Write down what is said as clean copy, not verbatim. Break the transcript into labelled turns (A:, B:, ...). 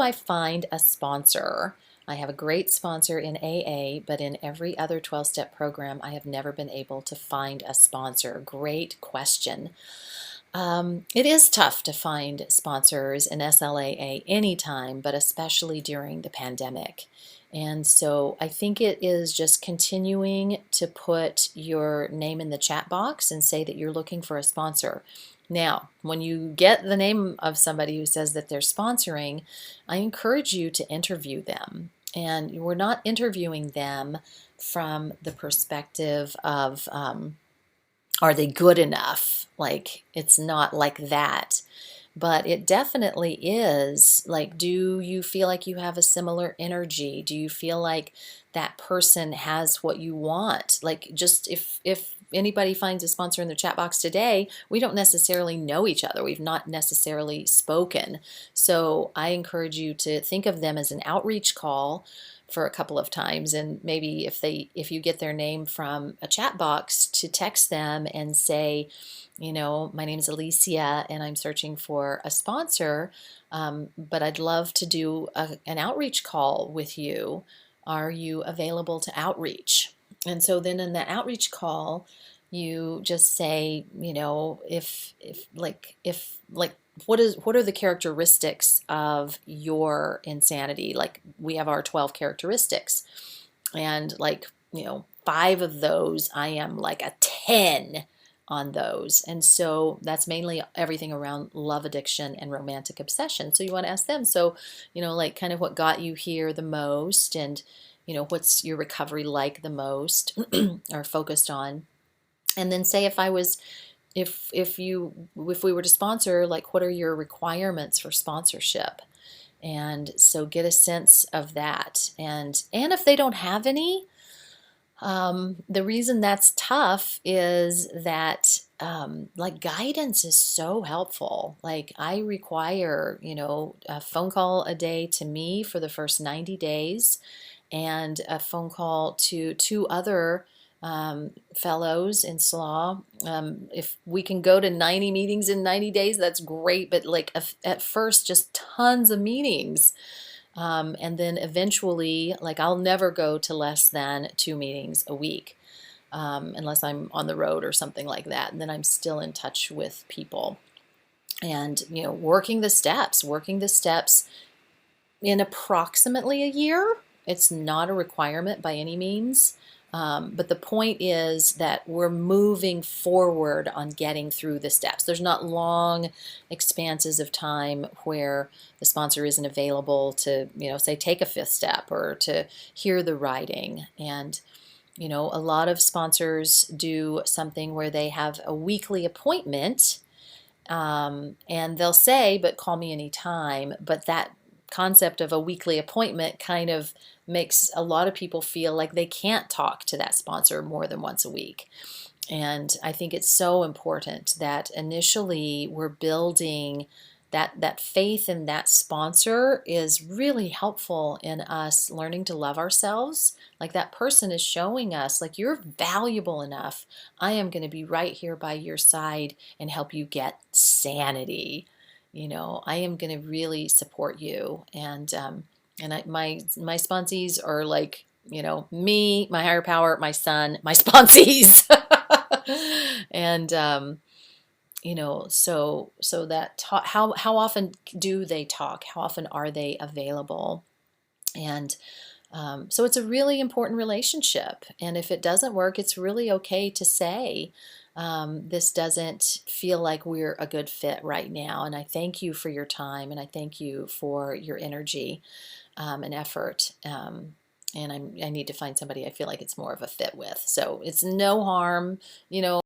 A: I find a sponsor? I have a great sponsor in AA, but in every other 12-step program, I have never been able to find a sponsor. Great question. It is tough to find sponsors in SLAA anytime, but especially during the pandemic. And so I think it is just continuing to put your name in the chat box and say that you're looking for a sponsor. Now, when you get the name of somebody who says that they're sponsoring, I encourage you to interview them. And we're not interviewing them from the perspective of, are they good enough? Like, it's not like that. But it definitely is like, do you feel like you have a similar energy? Do you feel like that person has what you want? Like, just if anybody finds a sponsor in the chat box today, we don't necessarily know each other. We've not necessarily spoken. So I encourage you to think of them as an outreach call for a couple of times, and maybe if you get their name from a chat box, to text them and say, you know, my name is Alicia and I'm searching for a sponsor, but I'd love to do an outreach call with you. Are you available to outreach? And so then in that outreach call, you just say, you know, if what are the characteristics of your insanity? Like, we have our 12 characteristics, and like, you know, 5 of those I am like a 10 on those. And so that's mainly everything around love addiction and romantic obsession. So you want to ask them, so, you know, like, kind of what got you here the most, and, you know, what's your recovery like the most or focused on. And then say, if we were to sponsor, like, what are your requirements for sponsorship? And so get a sense of that. And if they don't have any, the reason that's tough is that, like, guidance is so helpful. Like, I require, you know, a phone call a day to me for the first 90 days, and a phone call to 2 other fellows in S.L.A.A. If we can go to 90 meetings in 90 days, that's great. But like, at first, just tons of meetings. And then eventually, like, I'll never go to less than 2 meetings a week, unless I'm on the road or something like that. And then I'm still in touch with people. And, you know, working the steps in approximately a year. It's not a requirement by any means. But the point is that we're moving forward on getting through the steps. There's not long expanses of time where the sponsor isn't available to, you know, say, take a 5th step or to hear the writing. And, you know, a lot of sponsors do something where they have a weekly appointment, and they'll say, but call me anytime. But that concept of a weekly appointment kind of makes a lot of people feel like they can't talk to that sponsor more than once a week. And I think it's so important that initially we're building that faith in that sponsor is really helpful in us learning to love ourselves. Like, that person is showing us, like, you're valuable enough. I am going to be right here by your side and help you get sanity. You know, I am going to really support you. And my sponsees are like, you know, me, my higher power, my son, my sponsees. And you know, so that how often do they talk? How often are they available? And so it's a really important relationship. And if it doesn't work, it's really okay to say, this doesn't feel like we're a good fit right now. And I thank you for your time, and I thank you for your energy and effort. And I need to find somebody I feel like it's more of a fit with. So it's no harm, you know.